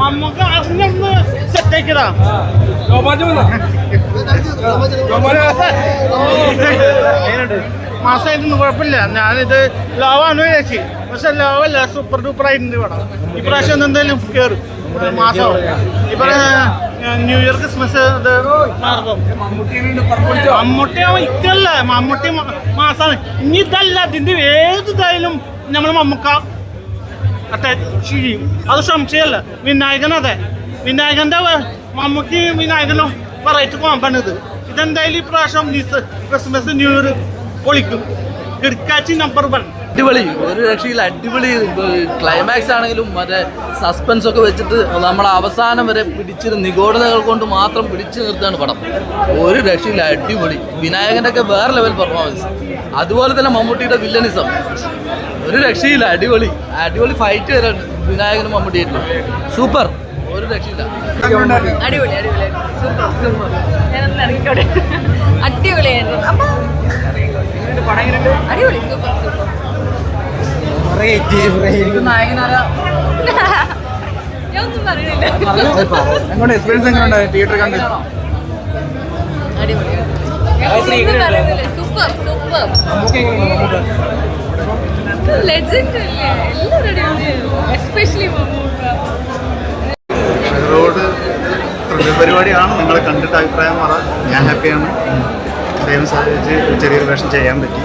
നമുക്ക് അതിനൊന്ന് സെറ്റാക്കിയതാ. മാസമായിട്ടൊന്നും കുഴപ്പമില്ല. ഞാനിത് ലാവാണ് വിചാരിച്ചു, പക്ഷെ ലാവല്ല, സൂപ്പർ ഡൂപ്പർ ആയിട്ടുണ്ട് പടം. ഇപ്രാവശ്യം എന്തായാലും കയറും മാസം. ന്യൂ ഇയർ ക്രിസ്മസ് ഇത് മമ്മൂട്ടി ഇതല്ല, മമ്മൂട്ടി മാസാണ്. ഇനി ഇതല്ല, ഇതിന്റെ ഏതായാലും നമ്മൾ മമ്മൂക്ക ചെയ്യും, അത് സംശയമല്ല. വിനായകൻ അതെ, വിനായകന്റെ മമ്മൂട്ടി വിനായകനും വെറൈറ്റി കോമ്പാണിത്. ഇതെന്തായാലും ഇപ്രാവശ്യം ക്രിസ്മസ് ന്യൂ ഇയർ പൊളിക്കും. കിടക്കാച്ചി നമ്പർ 1. അടിപൊളി, ഒരു രക്ഷയില്ല. അടിപൊളി ക്ലൈമാക്സ് ആണെങ്കിലും മറ്റേ സസ്പെൻസ് ഒക്കെ വെച്ചിട്ട് നമ്മളെ അവസാനം വരെ പിടിച്ച് നിഗൂഢതകൾ കൊണ്ട് മാത്രം പിടിച്ചു നിർത്തുകയാണ് പടം. ഒരു രക്ഷയില്ല, അടിപൊളി. വിനായകൻ്റെ ഒക്കെ വേറെ ലെവൽ പെർഫോമൻസ്. അതുപോലെ തന്നെ മമ്മൂട്ടിയുടെ വില്ലനിസം ഒരു രക്ഷയില്ല. അടിപൊളി അടിപൊളി ഫൈറ്റ് വരാണ് വിനായകനും മമ്മൂട്ടിയായിട്ടും. സൂപ്പർ, ഒരു രക്ഷയില്ല. അടിപൊളി അടിപൊളി സൂപ്പർ സൂപ്പർ. ഞാനൊന്ന് ഇറങ്ങിക്കോട്ടെ. അടിപൊളിയായിരുന്നു. അപ്പം അടിപൊളി സൂപ്പർ സൂപ്പർ. ഞാനൊന്നും പറയുന്നില്ല. അടിപൊളി സൂപ്പർ സൂപ്പർ. ലെജൻഡ് അല്ലേ, എല്ലാവരും അടിപൊളിയായിരുന്നു. എസ്പെഷ്യലി മമ്മൂക്ക. ഷെയറോട് ത്രില്ല് പരിപാടിയാണ്. നിങ്ങളെ കണ്ടിട്ട് അഭിപ്രായം പറ. ഞാൻ ഹാപ്പിയാണ്. ദൈവം സാധിച്ച് ചെറിയൊരു വേഷം ചെയ്യാൻ പറ്റി.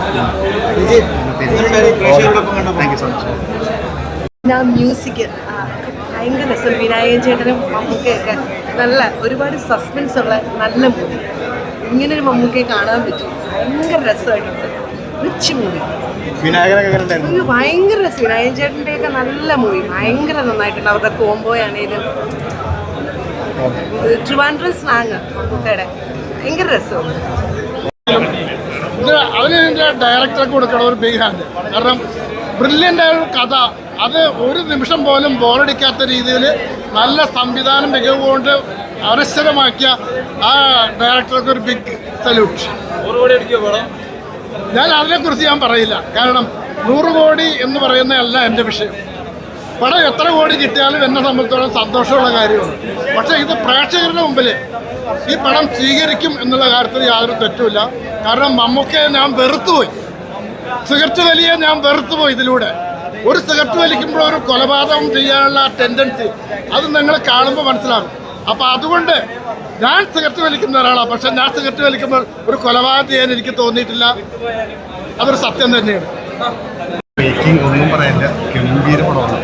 Thank you so much. Music ഭയങ്കര രസം. വിനായകൻ ചേട്ടനും മമ്മൂക്കയൊക്കെ നല്ല ഒരുപാട് സസ്പെൻസ് ഉള്ള നല്ല മൂവി. ഇങ്ങനൊരു മമ്മൂക്കയെ കാണാൻ പറ്റും. ഭയങ്കര രസമായിട്ടുണ്ട്. Rich movie. ഭയങ്കര രസം. വിനായകൻ ചേട്ടൻ്റെയൊക്കെ നല്ല മൂവി, ഭയങ്കര നന്നായിട്ടുണ്ട്. അവരുടെ കോംബോയാണേലും ട്രിവാൻഡ്രം സ്ലാങ് മമ്മൂക്കയുടെ ഭയങ്കര രസമാണ്. അതിന് ഡയറക്ടർക്ക് കൊടുക്കണം ഒരു ബിഗ് ഹാൻഡ്. കാരണം ബ്രില്യൻ്റ് ആയ ഒരു കഥ, അത് ഒരു നിമിഷം പോലും ബോറടിക്കാത്ത രീതിയിൽ നല്ല സംവിധാനം മികവ് കൊണ്ട് അനശ്വരമാക്കിയ ആ ഡയറക്ടർക്ക് ഒരു ബിഗ് സല്യൂട്ട്. ഞാൻ അതിനെക്കുറിച്ച് ഞാൻ പറയില്ല, കാരണം 100 കോടി എന്ന് പറയുന്നതല്ല എൻ്റെ വിഷയം. പടം എത്ര കോടി കിട്ടിയാലും എന്നെ സംബന്ധിച്ചോളം സന്തോഷമുള്ള കാര്യമാണ്. പക്ഷേ ഇത് പ്രേക്ഷകരുടെ മുമ്പിൽ ഈ പടം സ്വീകരിക്കും എന്നുള്ള കാര്യത്തിൽ യാതൊരു തെറ്റുമില്ല. കാരണം മമ്മൂക്കയെ ഞാൻ വെറുത്തുപോയി, സിഗരറ്റ് വലിയെ ഞാൻ വെറുത്തുപോയി. ഇതിലൂടെ ഒരു സിഗരറ്റ് വലിക്കുമ്പോൾ ഒരു കൊലപാതകം ചെയ്യാനുള്ള ടെൻഡൻസി അത് നിങ്ങൾ കാണുമ്പോൾ മനസ്സിലാകും. അപ്പോൾ അതുകൊണ്ട് ഞാൻ സിഗരറ്റ് വലിക്കുന്ന ഒരാളാണ്, പക്ഷെ ഞാൻ സിഗരറ്റ് വലിക്കുമ്പോൾ ഒരു കൊലപാതകം ചെയ്യാൻ എനിക്ക് തോന്നിയിട്ടില്ല. അതൊരു സത്യം തന്നെയാണ്. ഒന്നും പറയാനില്ല, ഗംഭീര പടമാണ്.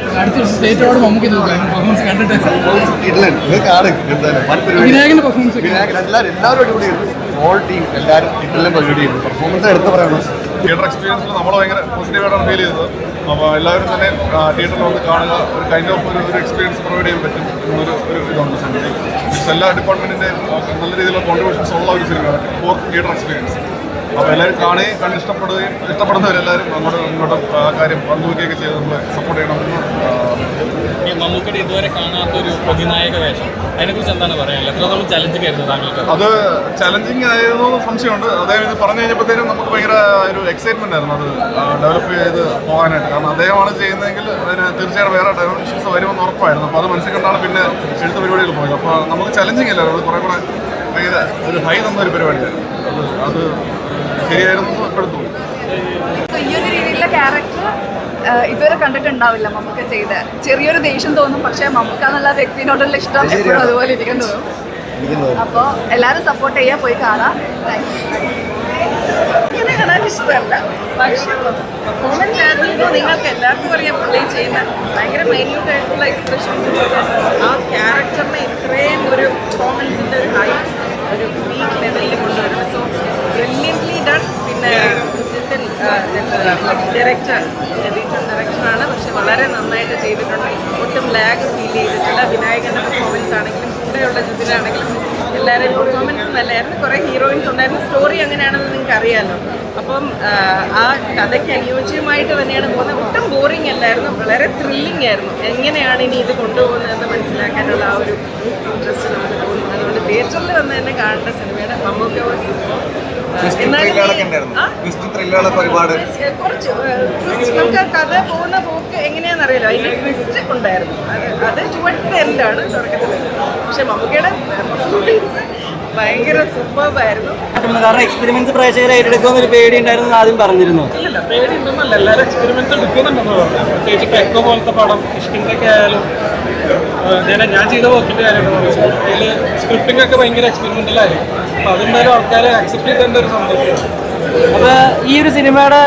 എല്ലാവരും അടിപൊളിയായിരുന്നു. ഓൾ ടീം എല്ലാവരും ഇതെല്ലാം പരിപാടിയായിരുന്നു. പെർഫോമൻസ് എടുത്ത് പറയണം. തിയേറ്റർ എക്സ്പീരിയൻസിൽ നമ്മൾ ഭയങ്കര പോസിറ്റീവായിട്ടാണ് ഫീൽ ചെയ്തത്. അപ്പോൾ എല്ലാവരും തന്നെ തിയേറ്ററിൽ വന്ന് കാണുക, ഒരു കൈൻഡ് ഓഫ് ഒരു എക്സ്പീരിയൻസ് പ്രൊവൈഡ് ചെയ്യാൻ പറ്റും എന്നൊരു ഇതുണ്ട് സംഗതി. എല്ലാ ഡിപ്പാർട്ട്മെൻറ്റിൻ്റെ നല്ല രീതിയിലുള്ള കോൺട്രിബ്യൂഷൻസ് ഉള്ള ഒരു സിനിമയാണ് ഫോർ തിയേറ്റർ എക്സ്പീരിയൻസ്. അപ്പോൾ എല്ലാവരും കാണുകയും ഇഷ്ടപ്പെടുന്നവരെല്ലാവരും ഇങ്ങോട്ടും ആ കാര്യം പങ്കുവയ്ക്കുകയൊക്കെ ചെയ്ത് നമ്മൾ സപ്പോർട്ട് ചെയ്യണമെന്ന്. ഈ മമ്മൂക്കയുടെ ഇതുവരെ കാണാത്തൊരു പ്രതിനായക വേഷം, അതിനെക്കുറിച്ച് എന്താണ് പറയാനുള്ളത്? എത്രത്തോളം ചലഞ്ചിങ് ആയിരുന്നു താങ്കൾക്ക്? അത് ചലഞ്ചിങ് ആയിരുന്നു സംശയമുണ്ട്. അദ്ദേഹം ഇത് പറഞ്ഞു കഴിഞ്ഞപ്പോഴത്തേനും നമുക്ക് ഭയങ്കര ഒരു എക്സൈറ്റ്മെൻ്റ് ആയിരുന്നു അത് ഡെവലപ്പ് ചെയ്ത് പോകാനായിട്ട്. കാരണം അദ്ദേഹമാണ് ചെയ്യുന്നതെങ്കിൽ അതിന് തീർച്ചയായിട്ടും വേറെ ഡയമെൻഷൻസ് വരുമെന്ന് ഉറപ്പായിരുന്നു. അപ്പോൾ അത് മനസ്സിൽ കണ്ടാണ് പിന്നെ എഴുത്ത് പരിപാടികൾ പോയത്. അപ്പോൾ നമുക്ക് ചലഞ്ചിങ് അല്ലായിരുന്നു, അത് കുറേ ഭയങ്കര ഒരു ഹൈ തന്നൊരു പരിപാടിയായിരുന്നു. അത് ശരിയായിരുന്നു ഇപ്പോഴും തോന്നുന്നു. ഈ ഒരു രീതിയിലുള്ള ക്യാരക്ടർ ഇതുവരെ കണ്ടിട്ടുണ്ടാവില്ല മമ്മൂക്ക ചെയ്ത്. ചെറിയൊരു ദേഷ്യം തോന്നും, പക്ഷേ മമ്മൂക്ക എന്നുള്ള വ്യക്തിനോടുള്ള ഇഷ്ടം എപ്പോഴും അതുപോലെ ഇരിക്കുന്നു. അപ്പോൾ എല്ലാവരും സപ്പോർട്ട് ചെയ്യാൻ പോയി കാണാം. ഇങ്ങനെ കാണാൻ ഇഷ്ടമല്ല, പക്ഷേ പെർഫോമൻസ് ചെയ്യുമ്പോൾ നിങ്ങൾക്ക് എല്ലാവർക്കും അറിയാം പുള്ളി ചെയ്യുന്ന ഭയങ്കര മൈന്യൂട്ട് ആയിട്ടുള്ള എക്സ്പ്രഷൻസ്, ആ ക്യാരക്ടറിനെ ഇത്രയും ഒരു പെർഫോമൻസിൻ്റെ ഒരു ഹൈ ഒരു പീക്ക് ലെവലിൽ കൊണ്ടുവരുന്നത്. So brilliantly done. പിന്നെ ഡയറക്ടറാണ്, പക്ഷെ വളരെ നന്നായിട്ട് ചെയ്തിട്ടുണ്ട്. ഒട്ടും ലാഗ് ഫീൽ ചെയ്തിട്ടില്ല. വിനായകൻ്റെ പെർഫോമൻസ് ആണെങ്കിലും കൂടെയുള്ള ജിതിനാണെങ്കിലും എല്ലാവരുടെയും പെർഫോമൻസ് നല്ലതായിരുന്നു. കുറേ ഹീറോയിൻസ് ഉണ്ടായിരുന്നു. സ്റ്റോറി അങ്ങനെയാണെന്ന് നിങ്ങൾക്ക് അറിയാമല്ലോ. അപ്പം ആ കഥയ്ക്ക് അനുയോജ്യമായിട്ട് തന്നെയാണ് പോകുന്നത്. ഒട്ടും ബോറിംഗ് അല്ലായിരുന്നു, വളരെ ത്രില്ലിംഗ് ആയിരുന്നു. എങ്ങനെയാണ് ഇനി ഇത് കൊണ്ടുപോകുന്നതെന്ന് മനസ്സിലാക്കാനുള്ള ആ ഒരു ഇൻട്രസ്റ്റ് നമുക്ക് തോന്നുന്നു. അതുകൊണ്ട് തിയേറ്ററിൽ വന്ന് തന്നെ കാണേണ്ട സിനിമയുടെ മമ്മൂക്ക വാസ് ഒരുപാട് കുറച്ച് ട്വിസ്റ്റ് നമുക്ക് കഥ പോകുന്ന പോക്ക് എങ്ങനെയാണെന്നറിയില്ല, അതിൻ്റെ ട്വിസ്റ്റ് ഉണ്ടായിരുന്നു. അത് ടുവേർഡ്സ് ദ എൻഡാണ് തുടക്കത്തിൽ. പക്ഷെ മമ്മൂക്കയുടെ പെർഫോമൻസ് ഭയങ്കര സൂപ്പർബായിരുന്നു. കാരണം എക്സ്പെരിമെന്റ്സ് പ്രേക്ഷകരെ ഏറ്റെടുക്കുമെന്നൊരു പേടി ഉണ്ടായിരുന്നു ആദ്യം പറഞ്ഞിരുന്നു. അല്ലല്ല, പേടി ഉണ്ടെന്നല്ല, എല്ലാവരും എക്സ്പെരിമെന്റ്സ് എടുക്കുന്നുണ്ടെന്ന് പറഞ്ഞു. പ്രത്യേകിച്ച് പെക്കോ പോലത്തെ പടം കിഷ്കിന്ദൊക്കെ ആയാലും ഞാൻ ചെയ്ത വർക്കിൻ്റെ കാര്യമാണ്. അതിൽ സ്ക്രിപ്റ്റിംഗ് ഒക്കെ ഭയങ്കര എക്സ്പെരിമെന്റലായിരുന്നു. അപ്പോൾ അതെന്തായാലും ആൾക്കാരെ അക്സെപ്റ്റ് ചെയ്തേണ്ട ഒരു സന്തോഷമാണ്. അപ്പോൾ ഈ ഒരു സിനിമയുടെ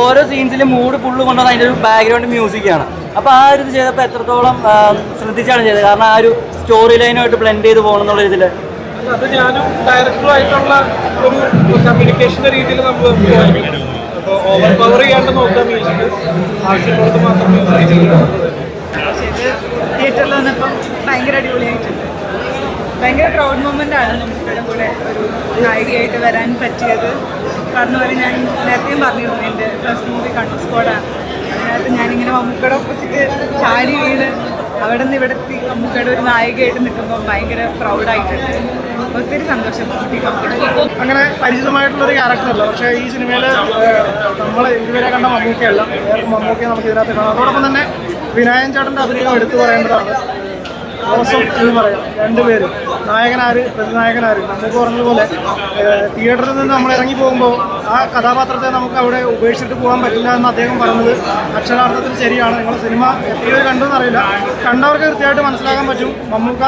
ഓരോ സീൻസിലും മൂഡ് ഫുള്ള് കൊണ്ടുവന്ന അതിൻ്റെ ഒരു ബാക്ക്ഗ്രൗണ്ട് മ്യൂസിക്കാണ്. അപ്പോൾ ആ ഒരു ഇത് ചെയ്തപ്പോൾ എത്രത്തോളം ശ്രദ്ധിച്ചാണ് ചെയ്തത്? കാരണം ആ ഒരു സ്റ്റോറി ലൈനുമായിട്ട് ബ്ലെൻഡ് ചെയ്ത് പോകണം എന്നുള്ള ഇതിൽ അത് ഞാനും ഡയറക്ടറുമായിട്ടുള്ള ഒരു കമ്മ്യൂണിക്കേഷൻ്റെ രീതിയിൽ നമ്മൾ പോയിരിക്കും. അപ്പോൾ ഓവർ പവർ ചെയ്യാണ്ട് നോക്കുക, മ്യൂസിക് ആവശ്യമുള്ളത് മാത്രം മ്യൂസിക് ചെയ്യുക. തിയേറ്ററിൽ വന്നപ്പം ഭയങ്കര അടിപൊളിയായിട്ടുണ്ട്. ഭയങ്കര പ്രൗഡ് മൊമെൻ്റ് ആണ് നമുക്കിവിടെ കൂടെ ഒരു നായികയായിട്ട് വരാൻ പറ്റിയത്. പറഞ്ഞ പോലെ ഞാൻ നേരത്തെയും പറഞ്ഞിരുന്നു, എൻ്റെ ഫസ്റ്റ് മൂവി കണ്ണൂർ സ്ക്വാഡാണ്. അതിനകത്ത് ഞാനിങ്ങനെ മമ്മൂക്കയുടെ ഓപ്പോസിറ്റ് ചാടി വീണ് അവിടെ നിന്ന് ഇവിടെ എത്തി മമ്മൂക്കയുടെ ഒരു നായികയായിട്ട് നിൽക്കുമ്പോൾ ഭയങ്കര പ്രൗഡായിട്ടുണ്ട്. ഒത്തിരി സന്തോഷം. അങ്ങനെ പരിചിതമായിട്ടുള്ളൊരു ക്യാരക്ടറല്ല, പക്ഷേ ഈ സിനിമയിൽ നമ്മൾ ഇതുവരെ കണ്ട മമ്മൂക്കയല്ല, വേറെ മമ്മൂക്കയെ നമുക്ക് ഇതിനകത്ത് കാണാം. അതോടൊപ്പം തന്നെ വിനായകൻ ചേട്ടൻ്റെ അഭിനയം എടുത്തു പറയേണ്ടതാണ്. ഓസം എന്ന് പറയാം, രണ്ടുപേരും നായകനാര് പ്രതിനായകനാര്. നമുക്ക് പറഞ്ഞതുപോലെ തിയേറ്ററിൽ നിന്ന് നമ്മൾ ഇറങ്ങി പോകുമ്പോൾ ആ കഥാപാത്രത്തെ നമുക്ക് അവിടെ ഉപേക്ഷിച്ചിട്ട് പോകാൻ പറ്റില്ല എന്ന് അദ്ദേഹം പറഞ്ഞത് അക്ഷരാർത്ഥത്തിൽ ശരിയാണ്. നിങ്ങൾ സിനിമ എത്ര കണ്ടെന്നറിയില്ല, കണ്ടവർക്ക് കൃത്യമായിട്ട് മനസ്സിലാക്കാൻ പറ്റും. മമ്മൂക്ക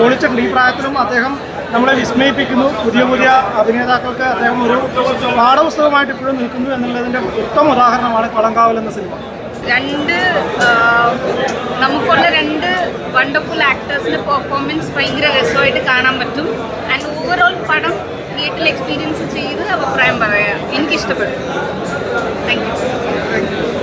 പൊളിച്ചിട്ടുണ്ട്. ഈ പ്രായത്തിലും അദ്ദേഹം നമ്മളെ വിസ്മയിപ്പിക്കുന്നു. പുതിയ പുതിയ അഭിനേതാക്കൾക്ക് അദ്ദേഹം ഒരു പാഠപുസ്തകമായിട്ട് ഇപ്പോഴും നിൽക്കുന്നു എന്നുള്ളതിൻ്റെ ഉത്തമ ഉദാഹരണമാണ് കളങ്കാവൽ എന്ന സിനിമ. നമുക്കുള്ള രണ്ട് വണ്ടർഫുൾ ആക്ടേഴ്സിൻ്റെ പെർഫോമൻസ് ഭയങ്കര രസമായിട്ട് കാണാൻ പറ്റും. ആൻഡ് ഓവറോൾ പടം തിയേറ്ററിൽ എക്സ്പീരിയൻസ് ചെയ്ത് അഭിപ്രായം പറയാം. എനിക്കിഷ്ടപ്പെട്ടു. Thank U.